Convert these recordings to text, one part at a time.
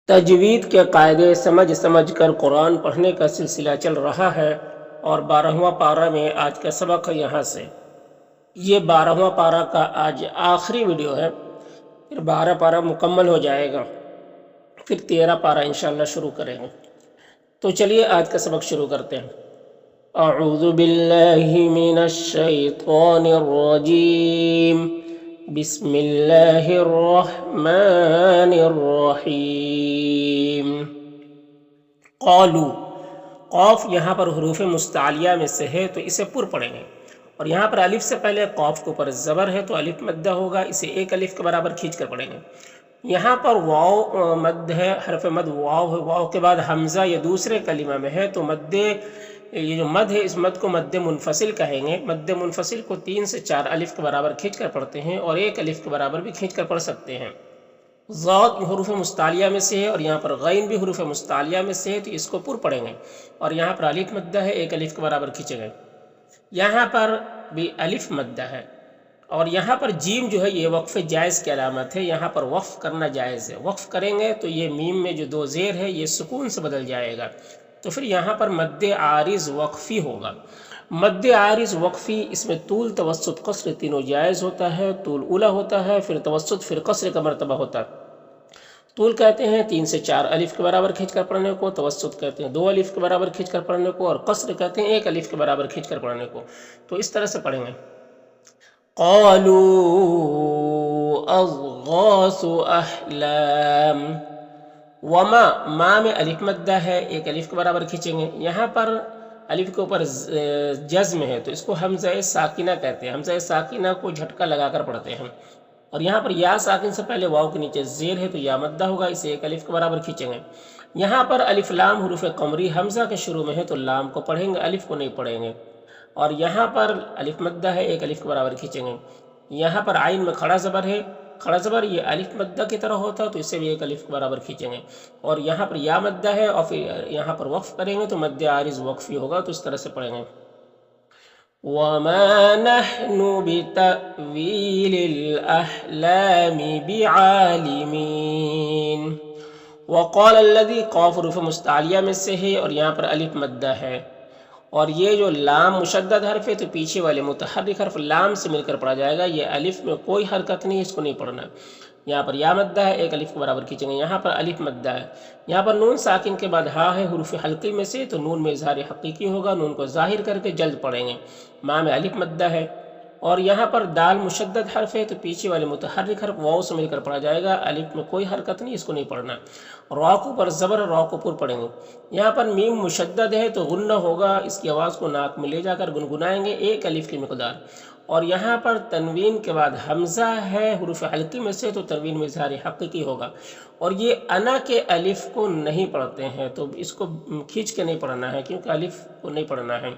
تجوید کے قاعدے سمجھ سمجھ کر قرآن پڑھنے کا سلسلہ چل رہا ہے اور 12واں پارہ میں آج کا سبق ہے یہاں سے۔ یہ 12واں پارہ کا آج آخری ویڈیو ہے، پھر 12 پارہ مکمل ہو جائے گا، پھر 13 پارہ انشاءاللہ شروع کریں گے۔ تو چلیے آج کا سبق شروع کرتے ہیں۔ اعوذ باللہ من الشیطان الرجیم، بسم اللہ الرحمن الرحیم۔ قالو، قوف یہاں پر حروف مستعلیہ میں سے ہے تو اسے پر پڑھیں گے، اور یہاں پر الف سے پہلے قوف کے اوپر زبر ہے تو الف مدہ ہوگا، اسے ایک الف کے برابر کھینچ کر پڑھیں گے۔ یہاں پر واو مد ہے، حرف مد واو ہے، واو کے بعد حمزہ یہ دوسرے کلمہ میں ہے تو یہ جو مد ہے اس مد کو مد منفصل کہیں گے۔ مد منفصل کو 3 سے 4 الف کے برابر کھینچ کر پڑھتے ہیں اور ایک الف کے برابر بھی کھینچ کر پڑھ سکتے ہیں۔ ضاد حروف مستعلیہ میں سے ہے اور یہاں پر غین بھی حروف مستعلیہ میں سے ہے تو اس کو پر پڑھیں گے، اور یہاں پر الف مدہ ہے، ایک الف کے برابر کھینچیں گے۔ یہاں پر بھی الف مدہ ہے، اور یہاں پر جیم جو ہے یہ وقف جائز کی علامت ہے، یہاں پر وقف کرنا جائز ہے۔ وقف کریں گے تو یہ میم میں جو 2 زیر ہے یہ سکون سے بدل جائے گا، تو پھر یہاں پر مد عارض وقفی ہوگا۔ مد عارض وقفی، اس میں طول توسط قصر تینوں جائز ہوتا ہے۔ طول اولا ہوتا ہے، پھر توسط، پھر قصر کا مرتبہ ہوتا ہے۔ طول کہتے ہیں 3 سے 4 الف کے برابر کھینچ کر پڑھنے کو، توسط کہتے ہیں 2 الف کے برابر کھینچ کر پڑھنے کو، اور قصر کہتے ہیں 1 الف کے برابر کھینچ کر پڑھنے کو۔ تو اس طرح سے پڑھیں گے۔ قالوا اضغاث احلام، وما، ما میں الف مدہ ہے، 1 الف کے برابر کھینچیں گے۔ یہاں پر الف کے اوپر جزم ہے تو اس کو حمزہ ساکنہ کہتے ہیں، حمزہ ساکنہ کو جھٹکا لگا کر پڑھتے ہیں۔ اور یہاں پر یا ساکن سے پہلے واو کے نیچے زیر ہے تو یا مدہ ہوگا، اسے 1 الف کے برابر کھینچیں گے۔ یہاں پر الف لام حروف قمری حمزہ کے شروع میں ہے تو لام کو پڑھیں گے، الف کو نہیں پڑھیں گے۔ اور یہاں پر الف مدہ ہے، 1 الف کے برابر کھینچیں گے۔ یہاں پر عین میں کھڑا زبر ہے، کھڑا زبر یہ الف مدہ کی طرح ہوتا ہے تو اسے بھی 1 الف کے برابر کھینچیں گے۔ اور یہاں پر یا مدہ ہے اور پھر یہاں پر وقف کریں گے تو مد عارض وقفی ہوگا، تو اس طرح سے پڑھیں گے۔ وَمَا نَحْنُ بِتَأْوِيلِ الْأَحْلَامِ بِعَالِمِينَ۔ وَقَالَ الَّذِي، قاف حروف مستعلیہ میں سے ہے اور یہاں پر الف مدہ ہے، اور یہ جو لام مشدد حرف ہے تو پیچھے والے متحرک حرف لام سے مل کر پڑھا جائے گا۔ یہ الف میں کوئی حرکت نہیں، اس کو نہیں پڑھنا۔ یہاں پر یا مدہ ہے، 1 الف کے برابر کھینچیں گے۔ یہاں پر الف مدہ ہے، یہاں پر نون ساکن کے بعد ہا ہے حروف حلقی میں سے تو نون میں اظہار حقیقی ہوگا، نون کو ظاہر کر کے جلد پڑھیں گے۔ ما میں الف مدہ ہے، اور یہاں پر دال مشدد حرف ہے تو پیچھے والے متحرک حرف واو سے مل کر پڑھا جائے گا، الف میں کوئی حرکت نہیں، اس کو نہیں پڑھنا۔ را کو پر زبر، را کو پر پڑھیں گے۔ یہاں پر میم مشدد ہے تو غنہ ہوگا، اس کی آواز کو ناک میں لے جا کر گنگنائیں گے، 1 الف کی مقدار۔ اور یہاں پر تنوین کے بعد حمزہ ہے حروف حلقی میں سے تو تنوین میں اظہار حقیقی ہوگا، اور یہ انا کے الف کو نہیں پڑھتے ہیں تو اس کو کھینچ کے نہیں پڑھنا ہے کیونکہ الف کو نہیں پڑھنا ہے۔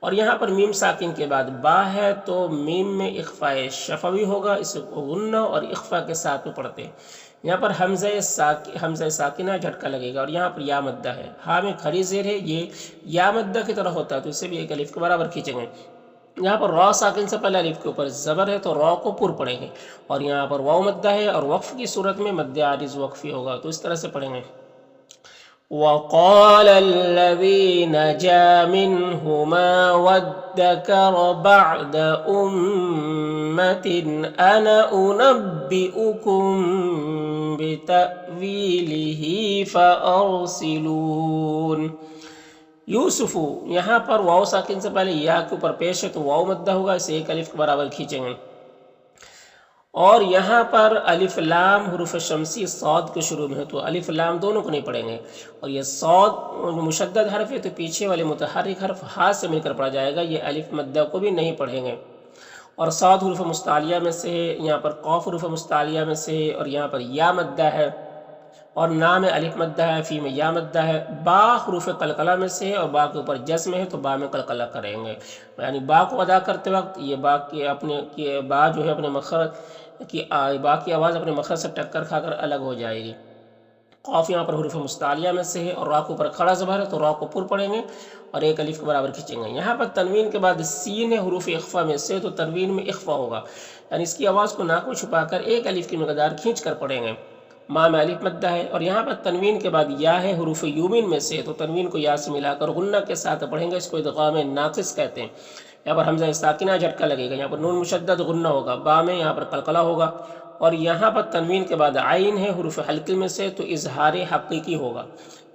اور یہاں پر میم ساکن کے بعد با ہے تو میم میں اخفاء شفوی ہوگا، اس کو غنہ اور اخفاء کے ساتھ میں پڑھتے ہیں۔ یہاں پر حمزہ ساکنہ جھٹکا لگے گا، اور یہاں پر یا مدہ ہے، ہاں میں کھڑی زیر ہے، یہ یا مدہ کی طرح ہوتا ہے تو اسے بھی 1 الف کے برابر کھینچیں گے۔ یہاں پر را ساکن سے پہلے الف کے اوپر زبر ہے تو را کو پر پڑھیں گے، اور یہاں پر واو مدہ ہے اور وقف کی صورت میں مد عارض وقفی ہوگا، تو اس طرح سے پڑھیں گے۔ وَقَالَ الَّذِي نَجَا مِنْهُمَا وَادَّكَرَ بَعْدَ أُمَّةٍ أَنَا أُنَبِّئُكُم بِتَأْوِيلِهِ فَأَرْسِلُونِ۔ یوسف، یہاں پر واو ساکن سے پہلے یا کے اوپر پیش ہے تو واو مدہ ہوگا، اسے 1 الف کے برابر کھینچیں گے۔ اور یہاں پر الف لام حروف شمسی صاد کے شروع میں ہے تو الف لام دونوں کو نہیں پڑھیں گے، اور یہ صاد مشدد حرف ہے تو پیچھے والے متحرک حرف ہا سے مل کر پڑھا جائے گا، یہ الف مدہ کو بھی نہیں پڑھیں گے۔ اور صاد حروف مستعلیہ میں سے ہے، یہاں پر قاف حروف مستعلیہ میں سے ہے، اور یہاں پر یا مدہ ہے، اور نا میں الف مدہ ہے، فی میں یا مدہ ہے۔ با حروف قلقلہ میں سے ہے اور با کے اوپر جزم ہے تو با میں قلقلہ کریں گے، یعنی با کو ادا کرتے وقت یہ با جو ہے اپنے مخرج با کی آواز اپنے مخرج سے ٹکر کھا کر الگ ہو جائے گی۔ قاف یہاں پر حروف مستعلیہ میں سے ہے اور را کو پر کھڑا زبر ہے تو را کو پر پڑھیں گے اور 1 الف کے برابر کھینچیں گے۔ یہاں پر تنوین کے بعد سین ہے حروف اخفا میں سے تو تنوین میں اخفا ہوگا، یعنی اس کی آواز کو ناک میں چھپا کر 1 الف کی مقدار کھینچ کر پڑھیں گے۔ ما میں الف مدہ ہے، اور یہاں پر تنوین کے بعد یا ہے حروف یومین میں سے، تو تنوین کو یا سے ملا کر غنہ کے ساتھ پڑھیں گے، اس کو ادغام ناقص کہتے ہیں۔ یہاں پر حمزہ ساکنہ جھٹکا لگے گا، یہاں پر نون مشدد غنہ ہوگا، با میں یہاں پر قلقلہ ہوگا، اور یہاں پر تنوین کے بعد عین ہے حروف حلقی میں سے، تو اظہار حقیقی ہوگا۔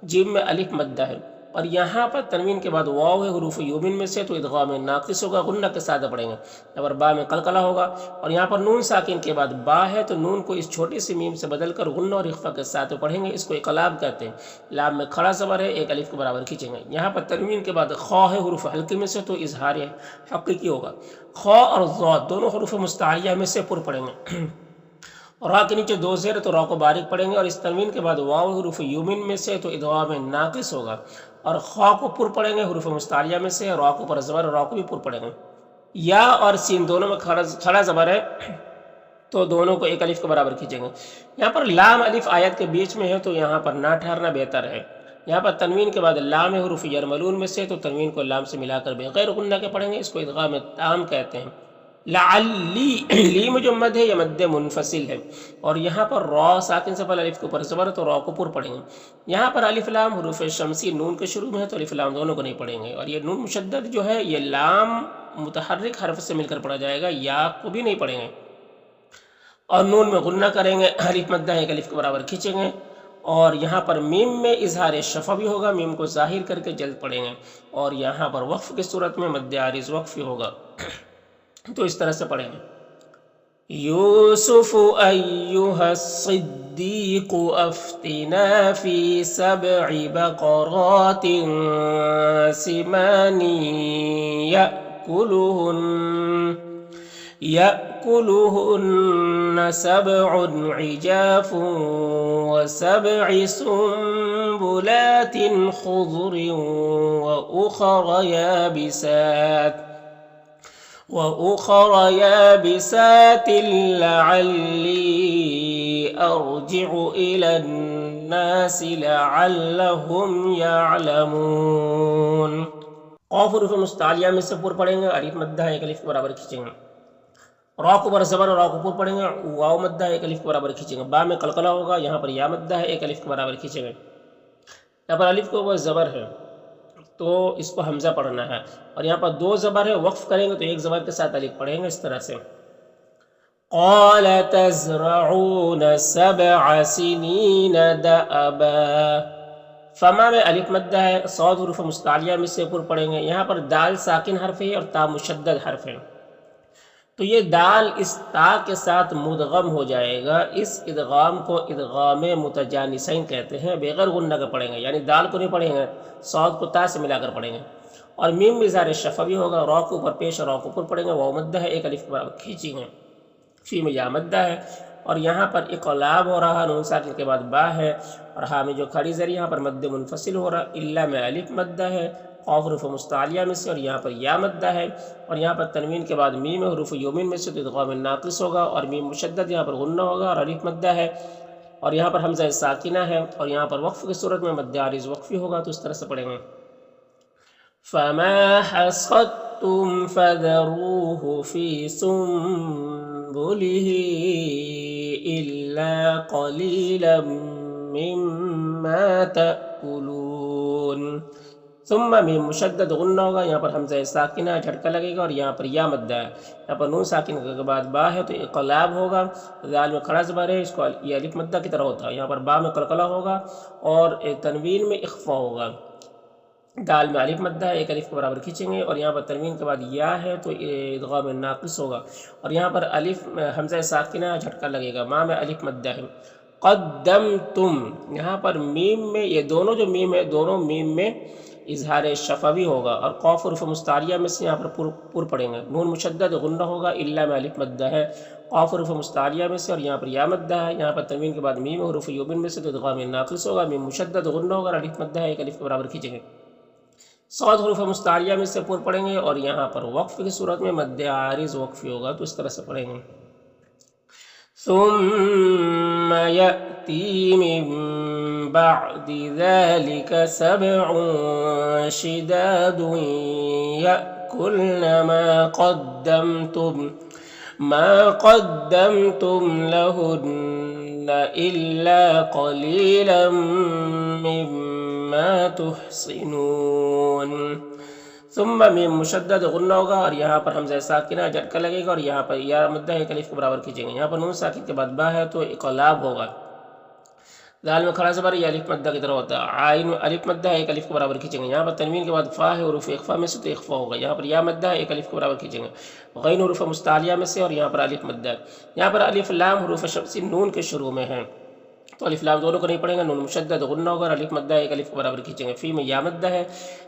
جیم میں الف مدہ ہے، اور یہاں پر تنوین کے بعد واو ہے حروف یومین میں سے، تو ادغام ناقص ہوگا، غنہ کے ساتھ پڑھیں گے۔ یہاں پر با میں قلقلہ ہوگا، اور یہاں پر نون ساکن کے بعد با ہے، تو نون کو اس چھوٹی سی میم سے بدل کر غنہ اور اخفا کے ساتھ پڑھیں گے، اس کو اقلاب کہتے ہیں۔ لام میں کھڑا زبر ہے، ایک الف کے برابر کھینچیں گے۔ یہاں پر تنوین کے بعد خا ہے حروف حلقی میں سے، تو اظہار حقیقی ہوگا۔ خا اور ضاد دونوں حروف مستعلیہ میں سے پر پڑھیں گے، اور را کے نیچے دو زیر تو را کو باریک پڑھیں گے، اور اس تنوین کے بعد واو حروف یومین میں سے، تو ادغام ناقص ہوگا، اور خا کو پر پڑھیں گے حروف مستعلیہ میں سے، را کو پر زبر، را کو بھی پر پڑھیں گے۔ یا اور سین دونوں میں کھڑا زبر ہے، تو دونوں کو ایک الف کے برابر کھینچیں گے۔ یہاں پر لام الف آیت کے بیچ میں ہے، تو یہاں پر نہ ٹھہرنا بہتر ہے۔ یہاں پر تنوین کے بعد لام حروف یرملون میں سے، تو تنوین کو لام سے ملا کر بغیر غنہ کے پڑھیں گے، اس کو ادغام تام کہتے ہیں۔ لعلی لی میں جو مد ہے یہ مد منفصل ہے، اور یہاں پر را ساکن سے پہلے الف کے اوپر زبر، تو را کو پر پڑھیں گے۔ یہاں پر الف لام حروف شمسی نون کے شروع میں ہے، تو الف لام دونوں کو نہیں پڑھیں گے، اور یہ نون مشدد جو ہے یہ لام متحرک حرف سے مل کر پڑھا جائے گا، یا کو بھی نہیں پڑھیں گے، اور نون میں غنہ کریں گے، الف مدہ ایک الف کے برابر کھینچیں گے، اور یہاں پر میم میں اظہار شفوی ہوگا، میم کو ظاہر کر کے جلد پڑھیں گے، اور یہاں پر وقف کی صورت میں مد عارض وقفی ہوگا، تو اس طرح سے پڑھیں گے۔ یوسف ایہا الصدیق افتنا فی 7 بقرات سمان يأكلهن 7 عجاف و7 سنبلات خضر وأخر يابسات لعلي أرجع إلى الناس لعلهم يعلمون۔ قاف حروف مستعلیہ میں سے پر پڑھیں گے، الف مدہ ایک الف کے برابر کھینچیں گے، را کو بر زبر، را کو پر پڑھیں گے، واو مدہ ایک الف کے برابر کھینچیں گے، با میں قلقلہ ہوگا، یہاں پر یا مدہ ہے ایک الف کے برابر کھینچیں گے۔ یہاں پر الف کے اوپر زبر ہے، تو اس کو حمزہ پڑھنا ہے، اور یہاں پر 2 زبر ہے، وقف کریں گے تو ایک زبر کے ساتھ الف پڑھیں گے، اس طرح سے۔ قال تزرعون 7 سنين دأبا، فما میں الف مدہ ہے، صاد حروف مستعلیہ میں سے پر پڑھیں گے۔ یہاں پر دال ساکن حرف ہے اور تا مشدد حرف ہے، تو یہ دال اس تا کے ساتھ مدغم ہو جائے گا، اس ادغام کو ادغام متجانسین کہتے ہیں، بغیر غنہ کے پڑھیں گے، یعنی دال کو نہیں پڑھیں گے، صاد کو تا سے ملا کر پڑھیں گے، اور میم میں اظہار شفوی ہوگا، را کو اوپر پیش اور را کو اوپر پڑھیں گے، واو مدہ ہے ایک الف کے برابر کھینچیں گے، فی میں یا مدہ ہے، اور یہاں پر اقلاب ہو رہا، نون ساکن کے بعد با ہے، اور ہاں میں جو کھڑی زری یہاں پر مد منفصل ہو رہا، الا میں الف مدہ ہے، قاف حروف مستعلیہ میں سے، اور یہاں پر یا مدہ ہے، اور یہاں پر تنوین کے بعد میم حروف یومین میں سے، تو ادغام ناقص ہوگا، اور میم مشدد یہاں پر غنہ ہوگا، اور الف مدہ ہے، اور یہاں پر حمزہ ساکنہ ہے، اور یہاں پر وقف کی صورت میں مد عارض وقفی ہوگا، تو اس طرح سے پڑھیں گے۔ فما حصدتم فذروه في سنبله إلا قليلا مما تأكلون۔ ثم میم مشدد غنہ ہوگا، یہاں پر حمزہ ساکنہ جھٹکا لگے گا، اور یہاں پر یا مدہ ہے، یہاں پر نون ساکن کے بعد با ہے، تو اقلاب ہوگا، دال میں کھڑا زبر ہے، اس کو یہ الف مدہ کی طرح ہوتا ہے، یہاں پر با میں قلقلہ ہوگا، اور تنوین میں اخفا ہوگا، دال میں الف مدہ ہے ایک الف کے برابر کھینچیں گے، اور یہاں پر تنوین کے بعد یا ہے، تو ادغام ناقص ہوگا، اور یہاں پر الف حمزہ ساکنہ جھٹکا لگے گا، ما میں الف مدہ ہے۔ قدمتم، یہاں پر میم میں، یہ دونوں جو میم ہے، دونوں میم میں اظہار شفوی ہوگا، اور قاف حروف مستعلیہ میں سے یہاں پر پر پڑھیں گے، نون مشدد غنہ ہوگا، الا میں الف مدہ ہے، قاف حروف مستعلیہ میں سے، اور یہاں پر یا مدہ ہے، یہاں پر تنوین کے بعد میم حروف یومین میں سے، تو ادغام ناقص ہوگا، میم مشدد غنہ ہوگا، اور الف مدہ ہے ایک الف کے برابر کھینچیں گے، صاد حروف مستعلیہ میں سے پر پڑھیں گے، اور یہاں پر وقف کی صورت میں مد عارض وقفی ہوگا، تو اس طرح سے پڑھیں گے۔ ثم يأتي من بعد ذلك 7 شداد يأكلن ما قدمتم لهن إلا قليلا مما تحصنون. ثم میم مشدد غنہ ہوگا اور یہاں پر حمزہ ساکنہ جھٹکا لگے گا اور یہاں پر یا مدہ ایک الف کے برابر کھینچیں گے. یہاں پر نون ساکن کے بعد با ہے تو اقلاب ہوگا. دال میں کھڑا زبر یہ الف مدہ کی طرح ہوتا ہے. عین الف مدہ ایک الف کے برابر کھینچیں گے. یہاں پر تنوین کے بعد فا ہے حروف اخفا میں سے تو اخفا ہوگا. یہاں پر یا مدہ ایک الف کے برابر کھینچیں گے. غین حروف مستعلیہ میں سے اور یہاں پر الف مدہ ہے. یہاں پر الف لام حروف شمسی نون کے شروع میں ہیں تو الف لام دونوں کو نہیں پڑھیں گے. نون مشدد غنہ ہوگا اور الف مدہ ایک الف کے برابر کھینچیں گے. فی میں یا مدہ ہے.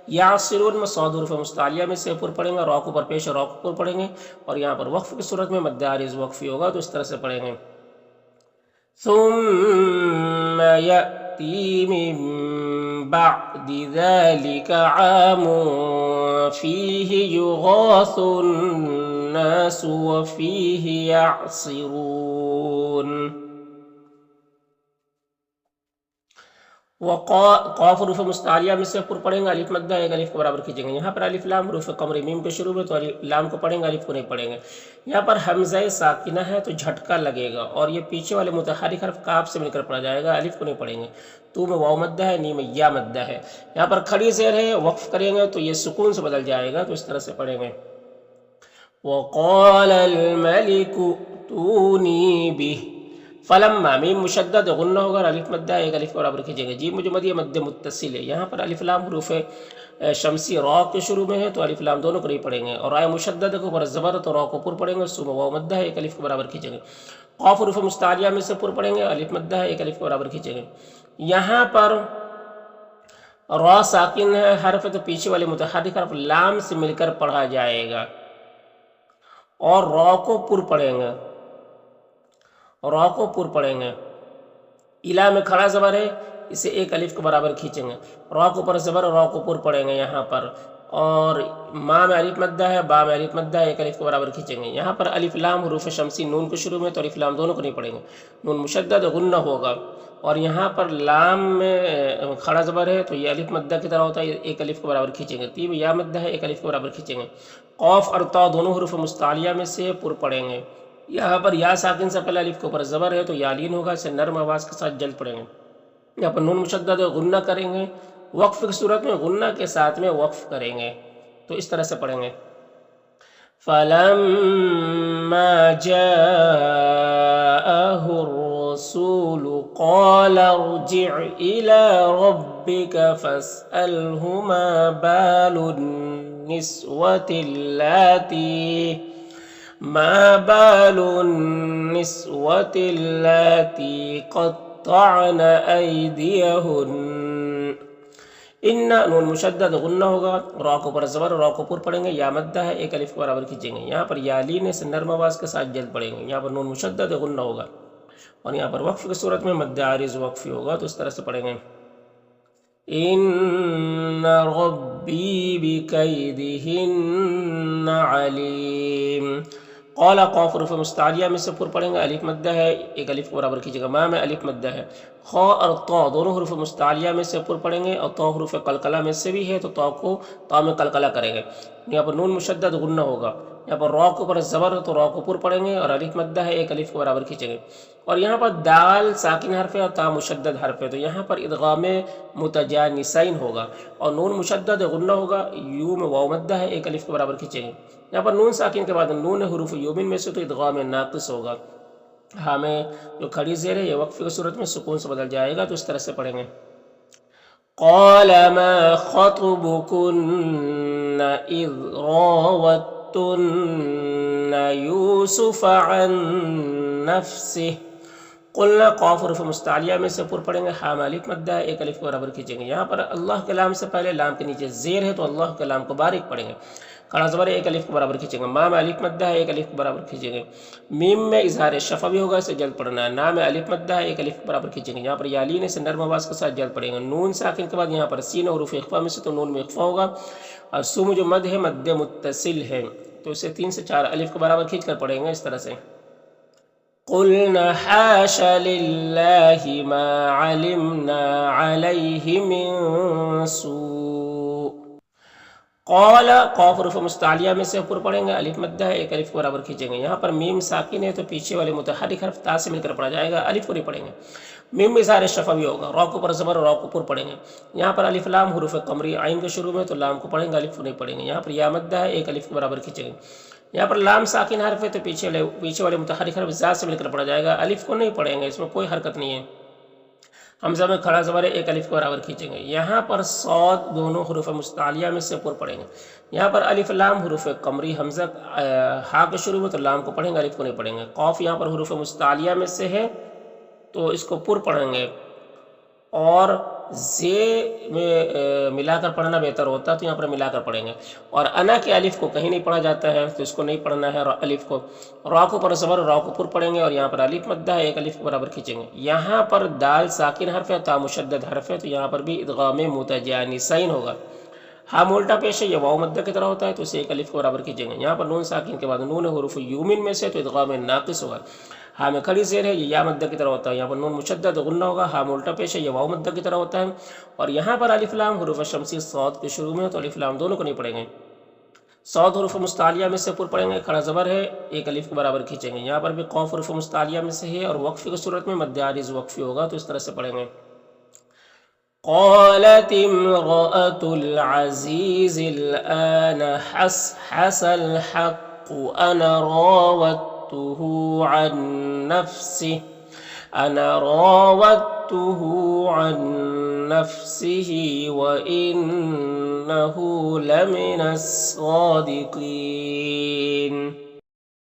یعصرون میں صاد حروف مستعلیہ میں سے پر پڑھیں گے. را کو پر پیش را کو پر پڑھیں گے اور یہاں پر وقف کی صورت میں مد عارض وقفی ہوگا تو اس طرح سے پڑھیں گے. ثم يأتي من بعد ذلك عام فيه يغاث الناس وفيه يعصرون. قاف حروف مستعلیہ میں سے پر پڑھیں گے. الف مدہ ایک الف کے برابر کھینچیں گے. یہاں پر الف لام حروف قمری میم کے شروع میں تو لام کو پڑھیں گے الف کو نہیں پڑھیں گے. یہاں پر حمزہ ساکنہ ہے تو جھٹکا لگے گا اور یہ پیچھے والے متحرک حرف کاف سے مل کر پڑھا جائے گا. الف کو نہیں پڑھیں گے. تو میں واو مدہ ہے. نی میں یا مدہ ہے. یہاں پر کھڑی زیر ہے وقف کریں گے تو یہ سکون سے بدل جائے گا تو اس طرح سے پڑھیں گے. وقال الملك ائتوني به. فلما میم مشدد غنہ ہوگا اور الف مدہ ایک الف کے برابر کھینچیں گے. جیم مجمد یہ مد متصل ہے. یہاں پر الف لام حروف شمسی را کے شروع میں ہے تو الف لام دونوں کو نہیں پڑھیں گے. اور آئے مشدد کو پر زبر تو را کو پر پڑھیں گے. سو واو مدہ ایک الف کے برابر کھینچیں گے. قاف حروف مستعلیہ میں سے پر پڑھیں گے. الف مدہ ایک الف کے برابر کھینچیں گے. یہاں پر را ساکن ہے حرف تو پیچھے والے متحرک حرف لام سے مل کر پڑھا جائے گا اور را کو پر پڑھیں گے. را کو پر پڑھیں گے. الا میں کھڑا زبر ہے اسے ایک الف کے برابر کھینچیں گے. را کو پر زبر را کو پر پڑھیں گے یہاں پر. اور ما میں الف مدہ ہے. با میں الف مدہ ہے ایک الف کے برابر کھینچیں گے. یہاں پر الف لام حروف شمسی نون کے شروع میں تو الف لام دونوں کو نہیں پڑھیں گے. نون مشدد غنہ ہوگا اور یہاں پر لام میں کھڑا زبر ہے تو یہ الف مدہ کی طرح ہوتا ہے. ایک الف کے برابر کھینچیں گے. تیب یا مدہ ہے ایک الف کے برابر کھینچیں گے. قاف اور تا دونوں حروف مستعلیہ میں سے پر پڑھیں گے. یہاں پر یا ساکن سے پہلے الف کے اوپر زبر ہے تو یا لین ہوگا. اسے نرم آواز کے ساتھ جلد پڑھیں گے. یہاں پر نون مشدد غنہ کریں گے. وقف کی صورت میں غنہ کے ساتھ میں وقف کریں گے تو اس طرح سے پڑھیں گے. فَلَمَّا جَاءَهُ الرَّسُولُ قَالَ ارْجِعْ إِلَى رَبِّكَ فَاسْأَلْهُ مَا بَالُ النِّسْوَةِ اللَّاتِي قَطَّعْنَ أَيْدِيَهُنَّ. ان نون مشدد غنہ ہوگا. را کو پر زبر را کو پر پڑھیں گے. یا مدہ ہے ایک الف کے برابر کھینچیں گے. یہاں پر یا لین سے نرم آواز کے ساتھ جلد پڑھیں گے. یہاں پر نون مشدد غنہ ہوگا اور یہاں پر وقف کی صورت میں مد عارض وقفی ہوگا تو اس طرح سے پڑھیں گے. ان ربی بکیدہن علیم. قال قاف حروف مستعلیہ میں سے پر پڑھیں گے. الف مدہ ہے ایک الف کے برابر کھینچے گا. ما میں الف مدہ ہے. خا اور طا دونوں حروف مستعلیہ میں سے پر پڑھیں گے اور طا حروف قلقلہ میں سے بھی ہے تو طا کو طا میں قلقلہ کریں گے. یہاں پر نون مشدد غنہ ہوگا. یہاں پر را کو پر زبر تو را کو پر پڑھیں گے اور الف مدہ ہے ایک الف کے برابر کھینچیں گے. اور یہاں پر دال ساکن حرف ہے اور تا مشدد حرف ہے تو یہاں پر ادغام متجانسین ہوگا اور نون مشدد غنہ ہوگا. یو میں واو مدہ ہے ایک الف کے برابر کھینچیں گے. یہاں پر نون ساکن کے بعد نون حروف یومن میں سے تو ادغام ناقص ہوگا. ہاں میں جو کھڑی زیر ہے یہ وقفی کی صورت میں سکون سے بدل جائے گا تو اس طرح سے پڑھیں گے. قال ما خطبكن اذ راوتن يوسف عن نفسه. قلنا قاف حروف مستعلیہ میں سے پر پڑھیں گے. ہاں میں الف مدہ ہے ایک الف کے برابر کھینچیں گے. یہاں پر اللہ کے لام سے پہلے لام کے نیچے زیر ہے تو اللہ کے لام کو باریک پڑھیں گے. کھڑا زبر ایک الف کے برابر کھینچیں گے. ما میں الف مدہ ہے ایک الف کے برابر کھینچیں گے. میم میں اظہار شفا بھی ہوگا اسے جلد پڑھنا ہے. نا میں الف مدہ ہے ایک الف کے برابر کھینچیں گے. یہاں پر یا لین سے نرم آواز کے ساتھ جلد پڑھیں گے. نون ساکن کے بعد یہاں پر سین حروف اخفا میں سے تو نون میں اخفا ہوگا اور سو جو مد ہے مد متصل ہے تو اسے 3 سے 4 الف کے برابر کھینچ کر پڑھیں گے اس طرح سے. قلنا حاش للہ ما علمنا علیہ من سوء. قال قاف حروف مستعلیہ میں سے اوپر پڑھیں گے، الف مدہ ہے، ایک الف کو برابر کھینچیں گے. یہاں پر میم ساکن ہے تو پیچھے والے متحرک حرف تا سے مل کر پڑھا جائے گا، الف کو نہیں پڑھیں گے. میم میں اظہار شفوی ہوگا، را کو پر زبر، را کو پر پڑھیں گے. یہاں پر الف لام حروف قمری عین کے شروع میں تو لام کو پڑھیں گے، الف کو نہیں پڑھیں گے. یہاں پر یا مدہ ہے، ایک الف کو برابر کھینچیں گے. یہاں پر لام ساکن حرف ہے تو پیچھے والے متحرک حرف زا سے مل کر پڑھا جائے گا، الف کو نہیں پڑھیں گے، اس میں کوئی حرکت نہیں ہے. حمزہ میں کھڑا زبر ہے، ایک الف کو برابر کھینچیں گے. یہاں پر صاد دونوں حروف مستعلیہ میں سے اوپر پڑھیں گے. یہاں پر الف لام حروف قمری، حمزہ ہا کے شروع میں تو لام کو پڑھیں گے، الف کو نہیں پڑھیں گے. قاف یہاں پر حروف مستعلیہ میں سے ہے تو اس کو پر پڑھیں گے، اور زے میں ملا کر پڑھنا بہتر ہوتا ہے تو یہاں پر ملا کر پڑھیں گے. اور انا کے الف کو کہیں نہیں پڑھا جاتا ہے تو اس کو نہیں پڑھنا ہے. الف کو را کو پر زبر، را کو پر پڑھیں گے، اور یہاں پر الف مدہ ہے، ایک الف کو برابر کھینچیں گے. یہاں پر دال ساکن حرف ہے، تا مشدد حرف ہے تو یہاں پر بھی ادغام متجانسین ہوگا. ہاں الٹا پیش ہے، یہ واو مدہ کی طرح ہوتا ہے تو اسے ایک الف کو برابر کھینچیں گے. یہاں پر نون ساکن کے بعد نون حروف یومن میں سے تو ادغام ناقص ہوگا. ہاں میں کھڑی زیر ہے، یہ یا مدہ کی طرح ہوتا ہے. یہاں پر نون مشدد غنہ ہوگا. ہاں الٹا پیش ہے، یہ واو مدہ کی طرح ہوتا ہے. اور یہاں پر الف لام حروف شمسی صاد کے شروع میں تو الف لام دونوں کو نہیں پڑھیں گے. صاد حروف مستعلیہ میں سے پر پڑھیں گے، کھڑا زبر ہے، ایک الف کے برابر کھینچیں گے. یہاں پر بھی قاف حروف مستعلیہ میں سے ہے اور وقفی کی صورت میں مد عارض وقفی ہوگا تو اس طرح سے پڑھیں گے. قالت امرأة العزيز الآن حس الحق أنا راودته عن نفسه وإنه لمن الصادقين.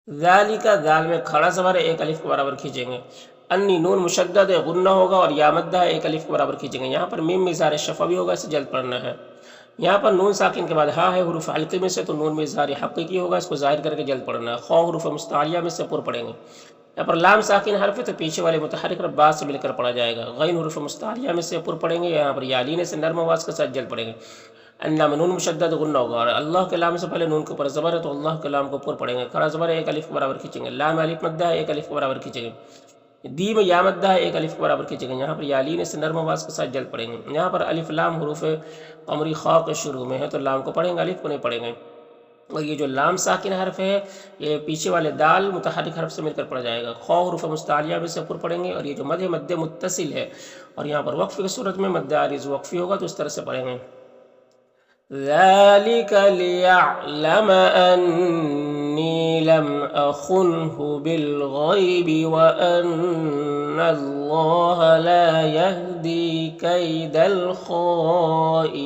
ذالک ذال میں کھڑا زبر ہے، ایک الف کو برابر کھینچیں گے. انی نون مشدد غنہ ہوگا اور یا مدہ ہے، ایک الف کو برابر کھینچیں گے. یہاں پر میم میں اظہار شفوی ہوگا، اسے جلد پڑھنا ہے. یہاں پر نون ساکن کے بعد ہا ہے حروف حلقے میں سے تو نون میں اظہار حقیقی ہوگا، اس کو ظاہر کر کے جلد پڑھنا ہے. خا حروف مستعلیہ میں سے پر پڑھیں گے. یہاں پر لام ساکن حرف ہے تو پیچھے والے متحرک حرف با سے مل کر پڑھا جائے گا. غین حروف مستعلیہ میں سے پر پڑھیں گے. یہاں پر یا لینے سے نرم آواز کے ساتھ جلد پڑھیں گے. اللہ میں نون مشدد غنہ ہوگا اور اللہ کے لام سے پہلے نون کے اوپر زبر ہے تو اللہ کے لام کو پر پڑھیں گے. کھڑا زبر ہے، ایک الف کو برابر کھینچیں گے. لام الف مدہ ہے، ایک الف کو برابر کھینچیں گے. دی میں یا مدہ ہے، ایک الف کو برابر کھینچیں گے. یہاں پر یا لینے سے نرم آواز کے ساتھ جلد پڑھیں گے. یہاں پر الف لام حروف قمری خا کے شروع میں ہے تو لام کو پڑھیں گے، الف کو نہیں پڑھیں گے. اور یہ جو لام ساکن حرف ہے یہ پیچھے والے دال متحرک حرف سے مل کر پڑھا جائے گا. خا حروف مستعلیہ میں سے پر پڑھیں گے. اور یہ جو مد متصل ہے اور یہاں پر وقف کی صورت میں مد عارض وقفی ہوگا تو اس طرح سے پڑھیں گے. ذلك ليعلم أني لم أخنه بالغيب وأن الله لا يهدي كيد الخائنين.